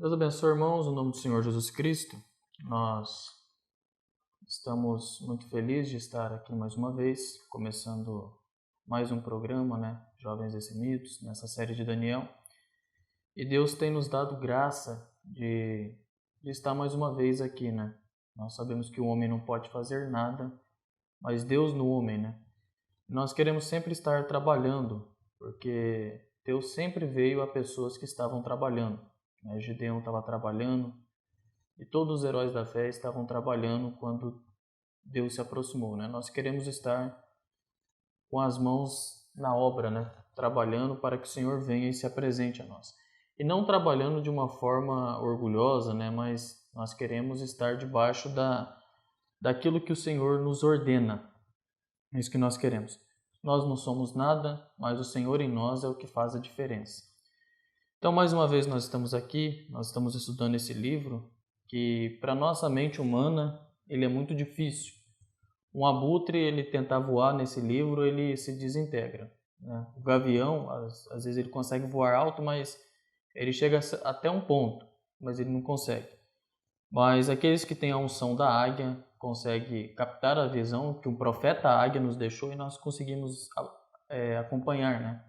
Deus abençoe, irmãos, no nome do Senhor Jesus Cristo. Nós estamos muito felizes de estar aqui mais uma vez, começando mais um programa, Jovens Destemidos, nessa série de Daniel. E Deus tem nos dado graça de estar mais uma vez aqui, Nós sabemos que o homem não pode fazer nada, mas Deus no homem, Nós queremos sempre estar trabalhando, porque Deus sempre veio a pessoas que estavam trabalhando. Gideão estava trabalhando e todos os heróis da fé estavam trabalhando quando Deus se aproximou. Nós queremos estar com as mãos na obra, trabalhando para que o Senhor venha e se apresente a nós. E não trabalhando de uma forma orgulhosa, mas nós queremos estar debaixo daquilo que o Senhor nos ordena. É isso que nós queremos. Nós não somos nada, mas o Senhor em nós é o que faz a diferença. Então, mais uma vez, nós estamos aqui, nós estamos estudando esse livro, que para nossa mente humana, ele é muito difícil. Um abutre, ele tentar voar nesse livro, ele se desintegra. O gavião, às vezes ele consegue voar alto, mas ele chega até um ponto, mas ele não consegue. Mas aqueles que têm a unção da águia, conseguem captar a visão que o profeta águia nos deixou e nós conseguimos acompanhar,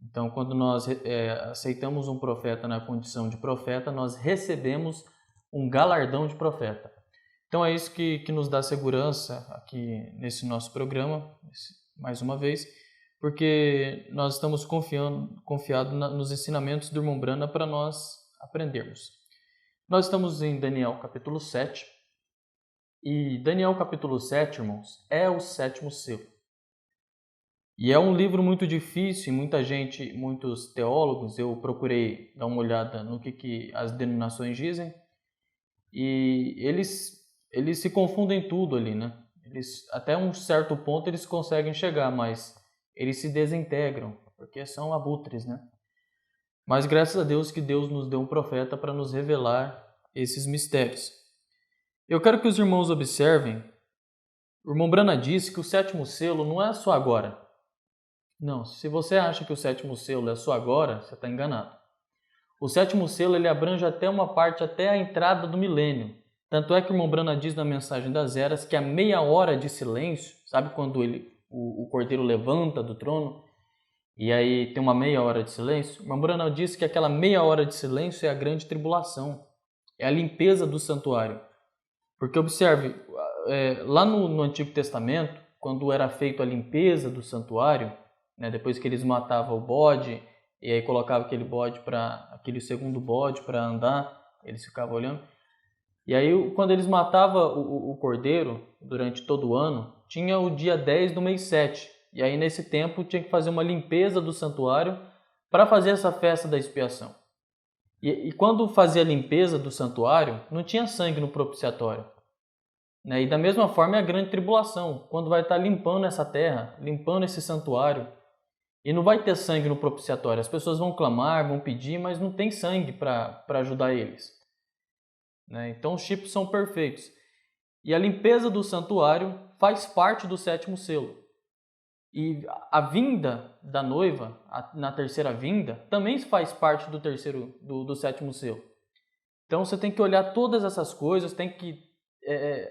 Então, quando nós aceitamos um profeta na condição de profeta, nós recebemos um galardão de profeta. Então, é isso que nos dá segurança aqui nesse nosso programa, mais uma vez, porque nós estamos confiados nos ensinamentos do irmão Brana para nós aprendermos. Nós estamos em Daniel capítulo 7, e Daniel capítulo 7, irmãos, é o 7º selo. E é um livro muito difícil, e muitos teólogos, eu procurei dar uma olhada no que as denominações dizem, e eles se confundem tudo ali, Eles, até um certo ponto eles conseguem chegar, mas eles se desintegram, porque são abutres, Mas graças a Deus que Deus nos deu um profeta para nos revelar esses mistérios. Eu quero que os irmãos observem, o irmão Brana disse que o 7º selo não é só agora. Não, se você acha que o 7º selo é só agora, você está enganado. O 7º selo ele abrange até uma parte, até a entrada do milênio. Tanto é que o irmão Brana diz na mensagem das eras que a meia hora de silêncio, sabe quando o cordeiro levanta do trono e aí tem uma meia hora de silêncio? O irmão Brana diz que aquela meia hora de silêncio é a grande tribulação, é a limpeza do santuário. Porque observe, lá no Antigo Testamento, quando era feita a limpeza do santuário, depois que eles matavam o bode e aí colocavam aquele segundo bode para andar, eles ficavam olhando. E aí quando eles matavam o cordeiro durante todo o ano, tinha o dia 10 do mês 7. E aí nesse tempo tinha que fazer uma limpeza do santuário para fazer essa festa da expiação. E quando fazia a limpeza do santuário, não tinha sangue no propiciatório. E da mesma forma é a grande tribulação, quando vai estar limpando essa terra, limpando esse santuário, e não vai ter sangue no propiciatório. As pessoas vão clamar, vão pedir, mas não tem sangue para ajudar eles. Então os chips são perfeitos. E a limpeza do santuário faz parte do 7º selo. E a vinda da noiva, na terceira vinda, também faz parte do 7º selo. Então você tem que olhar todas essas coisas,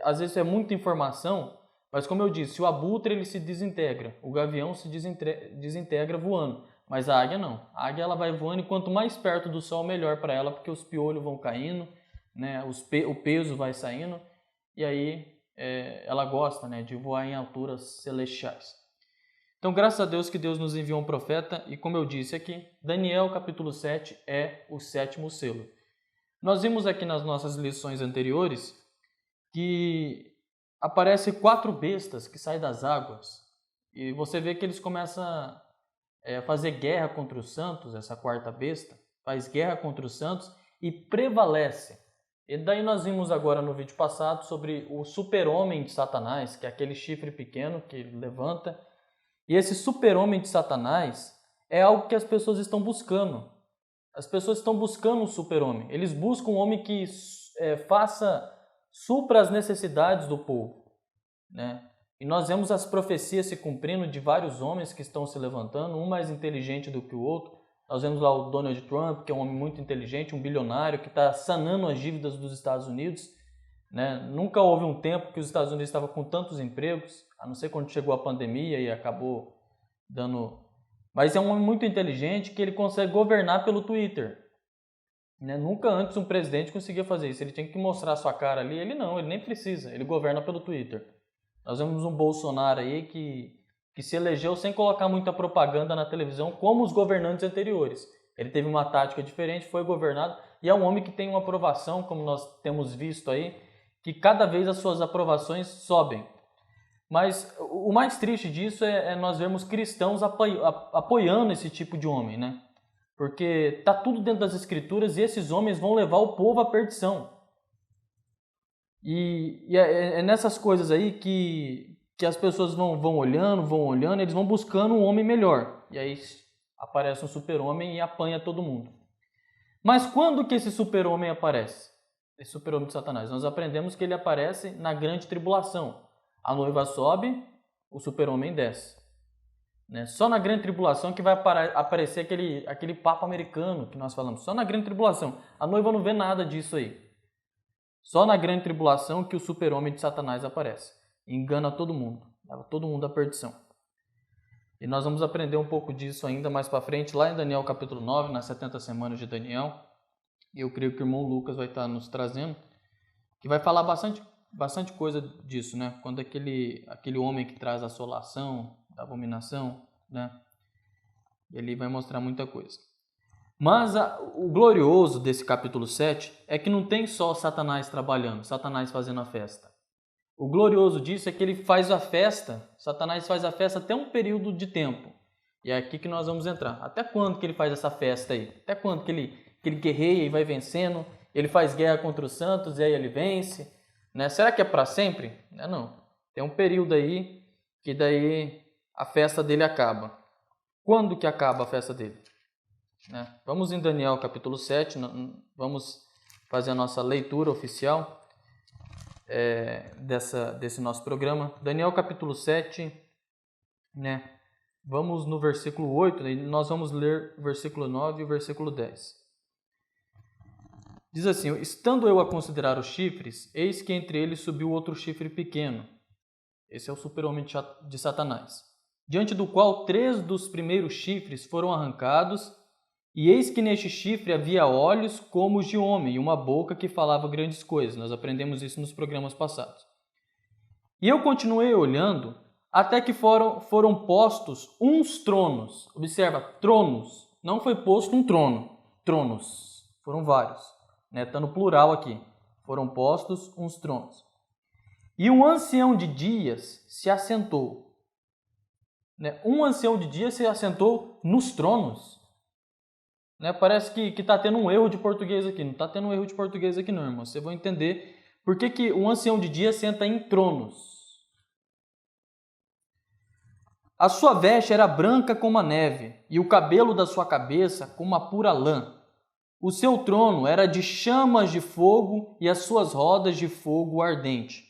às vezes é muita informação, mas como eu disse, o abutre ele se desintegra, o gavião se desintegra voando, mas a águia não. A águia ela vai voando e quanto mais perto do sol, melhor para ela, porque os piolhos vão caindo, o peso vai saindo, e aí ela gosta de voar em alturas celestiais. Então, graças a Deus que Deus nos enviou um profeta, e como eu disse aqui, Daniel capítulo 7 é o 7º selo. Nós vimos aqui nas nossas lições anteriores que aparecem 4 bestas que saem das águas, e você vê que eles começam a fazer guerra contra os santos, essa 4ª besta, faz guerra contra os santos e prevalece. E daí nós vimos agora no vídeo passado sobre o super-homem de Satanás, que é aquele chifre pequeno que levanta. E esse super-homem de Satanás é algo que as pessoas estão buscando. As pessoas estão buscando um super-homem. Eles buscam um homem que supra as necessidades do povo. E nós vemos as profecias se cumprindo de vários homens que estão se levantando, um mais inteligente do que o outro, Nós vemos lá o Donald Trump, que é um homem muito inteligente, um bilionário, que está sanando as dívidas dos Estados Unidos, né? Nunca houve um tempo que os Estados Unidos estavam com tantos empregos, a não ser quando chegou a pandemia e acabou dando... Mas é um homem muito inteligente que ele consegue governar pelo Twitter. Né? Nunca antes um presidente conseguia fazer isso. Ele tinha que mostrar a sua cara ali. Ele não, ele nem precisa. Ele governa pelo Twitter. Nós vemos um Bolsonaro aí que se elegeu sem colocar muita propaganda na televisão, como os governantes anteriores. Ele teve uma tática diferente, foi governado, e é um homem que tem uma aprovação, como nós temos visto aí, que cada vez as suas aprovações sobem. Mas o mais triste disso é nós vermos cristãos apoiando esse tipo de homem, né? Porque está tudo dentro das Escrituras e esses homens vão levar o povo à perdição. E é nessas coisas aí que as pessoas vão olhando, eles vão buscando um homem melhor. E aí aparece um super-homem e apanha todo mundo. Mas quando que esse super-homem aparece? Esse super-homem de Satanás? Nós aprendemos que ele aparece na grande tribulação. A noiva sobe, o super-homem desce. Né? Só na grande tribulação que vai aparecer aquele papo americano que nós falamos. Só na grande tribulação. A noiva não vê nada disso aí. Só na grande tribulação que o super-homem de Satanás aparece. Engana todo mundo. Leva todo mundo à perdição. E nós vamos aprender um pouco disso ainda mais para frente, lá em Daniel capítulo 9, nas 70 semanas de Daniel. E eu creio que o irmão Lucas vai estar nos trazendo, que vai falar bastante coisa disso, né? Quando aquele homem que traz a assolação, a abominação, né? Ele vai mostrar muita coisa. Mas o glorioso desse capítulo 7 é que não tem só Satanás trabalhando, Satanás fazendo a festa. O glorioso disso é que ele faz a festa, Satanás faz a festa até um período de tempo. E é aqui que nós vamos entrar. Até quando que ele faz essa festa aí? Até quando que ele guerreia e vai vencendo? Ele faz guerra contra os santos e aí ele vence? Né? Será que é para sempre? Não. Tem um período aí que daí a festa dele acaba. Quando que acaba a festa dele? Né? Vamos em Daniel capítulo 7, vamos fazer a nossa leitura oficial desse nosso programa. Daniel capítulo 7, né? Vamos no versículo 8, e nós vamos ler o versículo 9 e o versículo 10. Diz assim: estando eu a considerar os chifres, eis que entre eles subiu outro chifre pequeno. Esse é o super-homem de Satanás. Diante do qual 3 dos primeiros chifres foram arrancados, e eis que neste chifre havia olhos como os de homem, e uma boca que falava grandes coisas. Nós aprendemos isso nos programas passados. E eu continuei olhando, até que foram postos uns tronos. Observa, tronos. Não foi posto um trono. Tronos. Foram vários. Está no plural aqui. Foram postos uns tronos. E um ancião de dias se assentou. Um ancião de dias se assentou nos tronos. Parece que está tendo um erro de português aqui. Não está tendo um erro de português aqui não, irmão. Você vai entender por que um ancião de dias senta em tronos. A sua veste era branca como a neve, e o cabelo da sua cabeça como a pura lã. O seu trono era de chamas de fogo e as suas rodas de fogo ardente.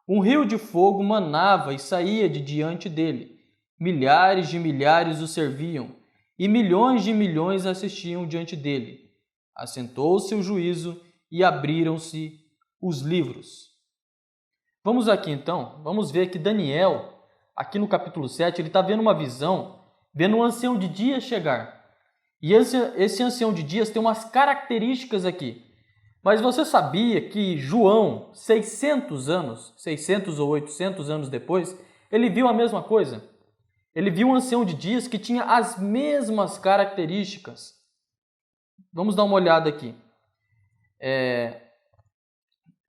Um rio de fogo manava e saía de diante dele. Milhares de milhares o serviam, e milhões de milhões assistiam diante dele. Assentou-se o juízo e abriram-se os livros. Vamos aqui então, vamos ver que Daniel, aqui no capítulo 7, ele está vendo uma visão, vendo um ancião de dias chegar. E esse ancião de dias tem umas características aqui. Mas você sabia que João, 600 ou 800 anos depois, ele viu a mesma coisa? Ele viu um ancião de dias que tinha as mesmas características. Vamos dar uma olhada aqui.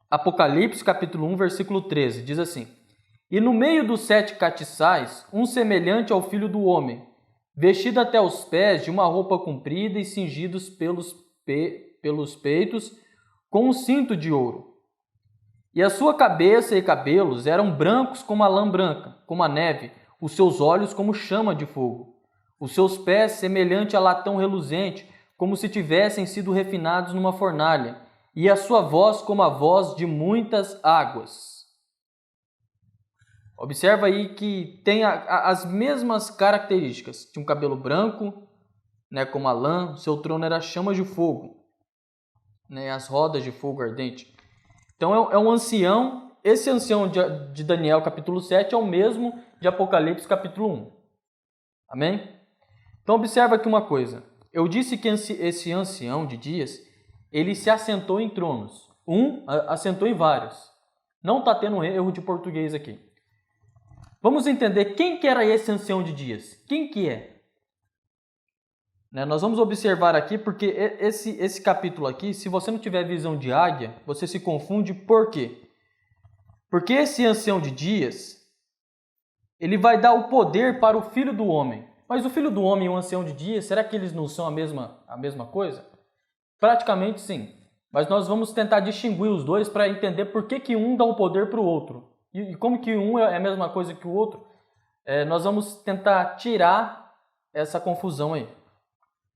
Apocalipse, capítulo 1, versículo 13, diz assim: e no meio dos 7 catiçais, um semelhante ao filho do homem, vestido até os pés de uma roupa comprida e cingidos pelos peitos com um cinto de ouro. E a sua cabeça e cabelos eram brancos como a lã branca, como a neve, os seus olhos como chama de fogo, os seus pés semelhante a latão reluzente, como se tivessem sido refinados numa fornalha, e a sua voz como a voz de muitas águas. Observa aí que tem as mesmas características. Tinha um cabelo branco, né, como a lã, seu trono era chamas de fogo, né, as rodas de fogo ardente. Então é um ancião, esse ancião de Daniel capítulo 7 é o mesmo de Apocalipse capítulo 1. Amém? Então observa aqui uma coisa. Eu disse que esse ancião de dias, ele se assentou em tronos. Assentou em vários. Não está tendo erro de português aqui. Vamos entender quem que era esse ancião de dias. Quem que é? Né? Nós vamos observar aqui, porque esse capítulo aqui, se você não tiver visão de águia, você se confunde. Por quê? Porque esse ancião de dias, ele vai dar o poder para o filho do homem. Mas o filho do homem e o ancião de dias, será que eles não são a mesma coisa? Praticamente sim. Mas nós vamos tentar distinguir os dois para entender por que um dá o poder para o outro. E como que um é a mesma coisa que o outro, nós vamos tentar tirar essa confusão aí.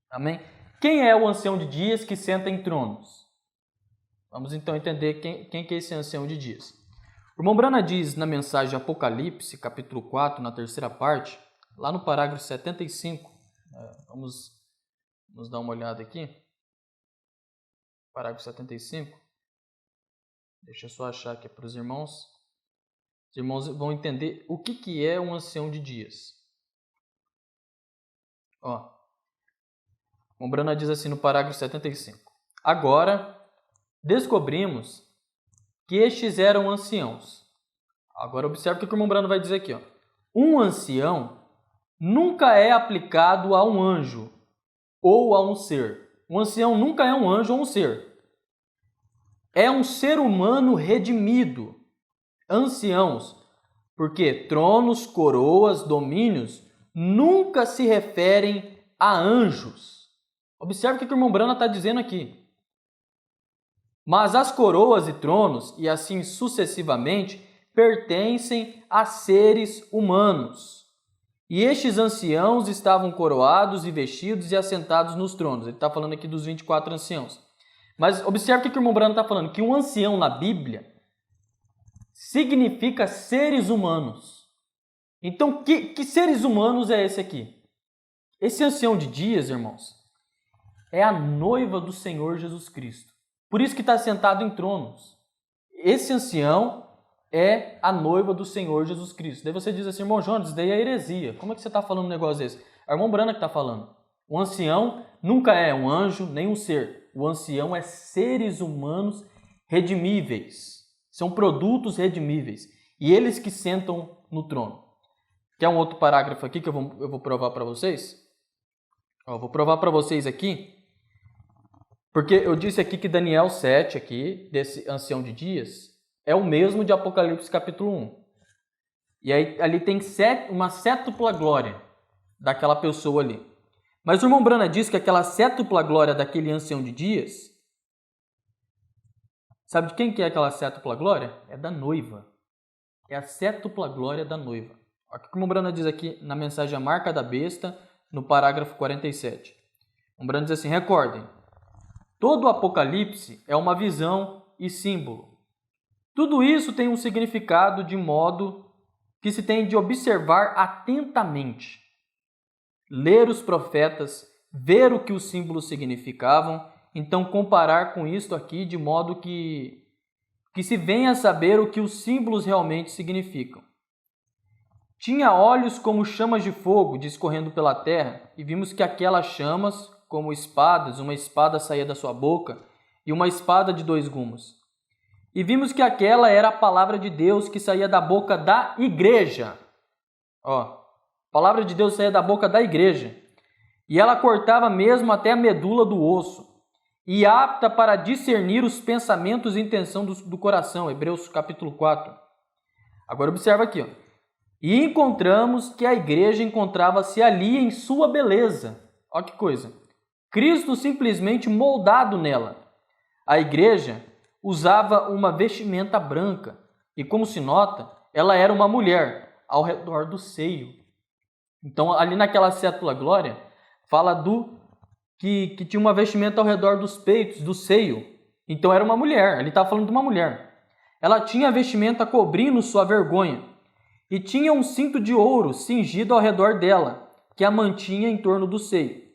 Amém? Quem é o ancião de dias que senta em tronos? Vamos então entender quem que é esse ancião de dias. O irmão Brana diz na mensagem Apocalipse, capítulo 4, na terceira parte, lá no parágrafo 75, vamos dar uma olhada aqui. Parágrafo 75. Deixa eu só achar aqui para os irmãos. Os irmãos vão entender o que é um ancião de dias. Ó, o Brana diz assim no parágrafo 75. Agora, descobrimos que estes eram anciãos. Agora, observe o que o irmão Brana vai dizer aqui. Ó. Um ancião nunca é aplicado a um anjo ou a um ser. Um ancião nunca é um anjo ou um ser. É um ser humano redimido. Anciãos, porque tronos, coroas, domínios nunca se referem a anjos. Observe o que o irmão Brana está dizendo aqui. Mas as coroas e tronos, e assim sucessivamente, pertencem a seres humanos. E estes anciãos estavam coroados e vestidos e assentados nos tronos. Ele está falando aqui dos 24 anciãos. Mas observe o que o irmão Brana está falando, que um ancião na Bíblia significa seres humanos. Então, que seres humanos é esse aqui? Esse ancião de dias, irmãos, é a noiva do Senhor Jesus Cristo. Por isso que está sentado em tronos. Esse ancião é a noiva do Senhor Jesus Cristo. Daí você diz assim, irmão Jonas, daí é heresia. Como é que você está falando um negócio desse? É o irmão Brana que está falando. O ancião nunca é um anjo, nem um ser. O ancião é seres humanos redimíveis. São produtos redimíveis. E eles que sentam no trono. Quer um outro parágrafo aqui que eu vou provar para vocês? Vou provar para vocês aqui. Porque eu disse aqui que Daniel 7, aqui, desse ancião de dias, é o mesmo de Apocalipse capítulo 1. E aí ali tem uma sétupla glória daquela pessoa ali. Mas o irmão Brana diz que aquela sétupla glória daquele ancião de dias, sabe de quem que é aquela sétupla glória? É da noiva. É a sétupla glória da noiva. Olha o que o irmão Brana diz aqui na mensagem A Marca da Besta, no parágrafo 47. O irmão Brana diz assim, recordem, todo o Apocalipse é uma visão e símbolo. Tudo isso tem um significado de modo que se tem de observar atentamente, ler os profetas, ver o que os símbolos significavam, então comparar com isto aqui de modo que se venha a saber o que os símbolos realmente significam. Tinha olhos como chamas de fogo discorrendo pela terra, e vimos que aquelas chamas, como espadas, uma espada saía da sua boca, e uma espada de 2 gumes. E vimos que aquela era a palavra de Deus que saía da boca da igreja. A palavra de Deus saía da boca da igreja. E ela cortava mesmo até a medula do osso, e apta para discernir os pensamentos e intenção do coração. Hebreus capítulo 4. Agora observa aqui. E encontramos que a igreja encontrava-se ali em sua beleza. Olha que coisa. Cristo simplesmente moldado nela. A igreja usava uma vestimenta branca e, como se nota, ela era uma mulher ao redor do seio. Então, ali naquela sétupla glória, fala que tinha uma vestimenta ao redor dos peitos, do seio. Então, era uma mulher. Ele estava falando de uma mulher. Ela tinha a vestimenta cobrindo sua vergonha e tinha um cinto de ouro cingido ao redor dela, que a mantinha em torno do seio.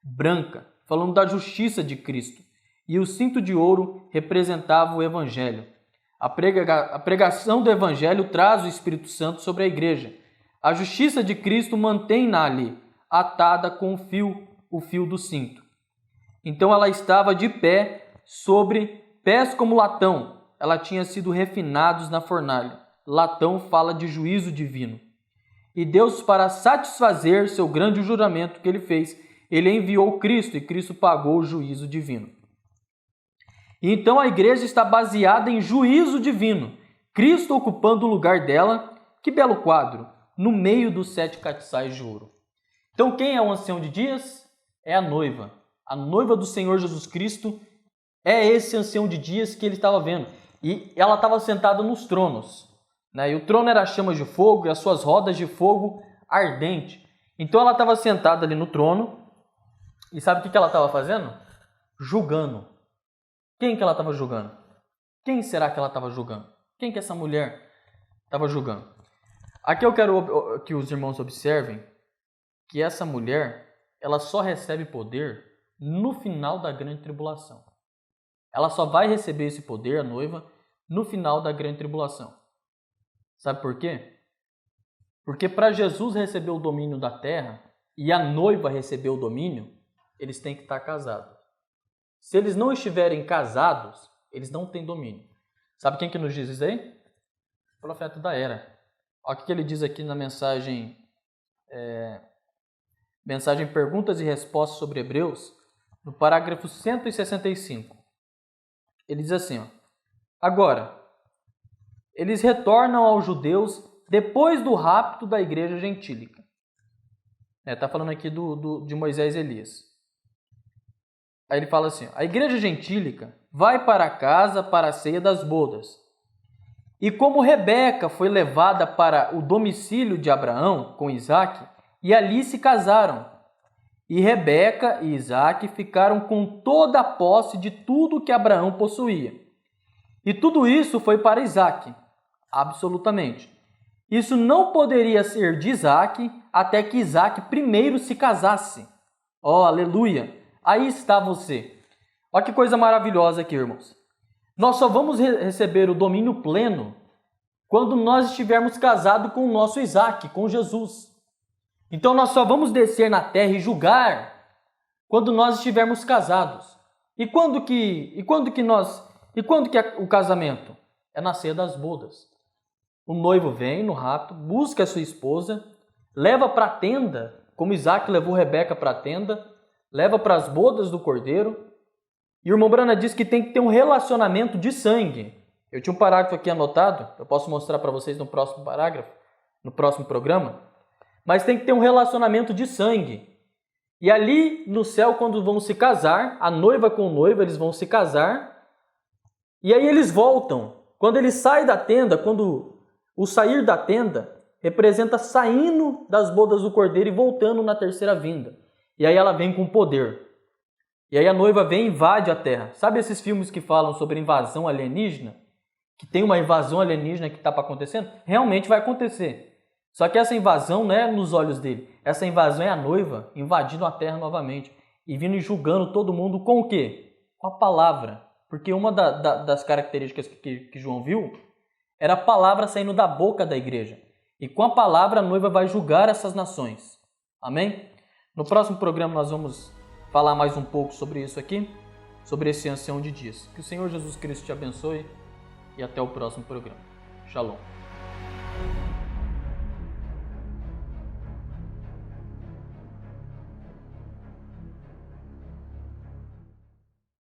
branca, falando da justiça de Cristo. E o cinto de ouro representava o Evangelho. A pregação do Evangelho traz o Espírito Santo sobre a igreja. A justiça de Cristo mantém-na ali, atada com o fio do cinto. Então ela estava de pé sobre pés como latão. Ela tinha sido refinados na fornalha. Latão fala de juízo divino. E Deus, para satisfazer seu grande juramento que ele fez, ele enviou Cristo e Cristo pagou o juízo divino. E então a igreja está baseada em juízo divino. Cristo ocupando o lugar dela. Que belo quadro! No meio dos 7 castiçais de ouro. Então quem é o ancião de dias? É a noiva. A noiva do Senhor Jesus Cristo é esse ancião de dias que ele estava vendo. E ela estava sentada nos tronos. E o trono era chamas de fogo e as suas rodas de fogo ardente. Então ela estava sentada ali no trono. E sabe o que ela estava fazendo? Julgando. Quem que ela estava julgando? Quem será que ela estava julgando? Quem que essa mulher estava julgando? Aqui eu quero que os irmãos observem que essa mulher, ela só recebe poder no final da grande tribulação. Ela só vai receber esse poder, a noiva, no final da grande tribulação. Sabe por quê? Porque para Jesus receber o domínio da terra e a noiva receber o domínio, eles têm que estar casados. Se eles não estiverem casados, eles não têm domínio. Sabe quem que nos diz isso aí? O profeta da era. Olha o que ele diz aqui na mensagem Perguntas e Respostas sobre Hebreus, no parágrafo 165. Ele diz assim, agora, eles retornam aos judeus depois do rapto da igreja gentílica. Está falando aqui de Moisés e Elias. Aí ele fala assim, a igreja gentílica vai para casa para a ceia das bodas. E como Rebeca foi levada para o domicílio de Abraão com Isaque, e ali se casaram. E Rebeca e Isaque ficaram com toda a posse de tudo que Abraão possuía. E tudo isso foi para Isaque, absolutamente. Isso não poderia ser de Isaque até que Isaque primeiro se casasse. Oh, aleluia! Aí está você. Olha que coisa maravilhosa aqui, irmãos. Nós só vamos receber o domínio pleno quando nós estivermos casados com o nosso Isaque, com Jesus. Então nós só vamos descer na terra e julgar quando nós estivermos casados. E quando que é o casamento? É na ceia das bodas. O noivo vem no rapto, busca a sua esposa, leva para a tenda, como Isaque levou Rebeca para a tenda, leva para as bodas do cordeiro. E o irmão Brana diz que tem que ter um relacionamento de sangue. Eu tinha um parágrafo aqui anotado, eu posso mostrar para vocês no próximo parágrafo, no próximo programa. Mas tem que ter um relacionamento de sangue. E ali no céu, quando vão se casar, a noiva com o noivo, eles vão se casar. E aí eles voltam. Quando ele sai da tenda, quando o sair da tenda representa saindo das bodas do cordeiro e voltando na terceira vinda. E aí ela vem com poder. E aí a noiva vem e invade a terra. Sabe esses filmes que falam sobre invasão alienígena? Que tem uma invasão alienígena que está acontecendo? Realmente vai acontecer. Só que essa invasão não é nos olhos dele. Essa invasão é a noiva invadindo a terra novamente. E vindo e julgando todo mundo com o quê? Com a palavra. Porque uma das características que João viu era a palavra saindo da boca da igreja. E com a palavra a noiva vai julgar essas nações. Amém? No próximo programa nós vamos falar mais um pouco sobre isso aqui, sobre esse ancião de dias. Que o Senhor Jesus Cristo te abençoe e até o próximo programa. Shalom.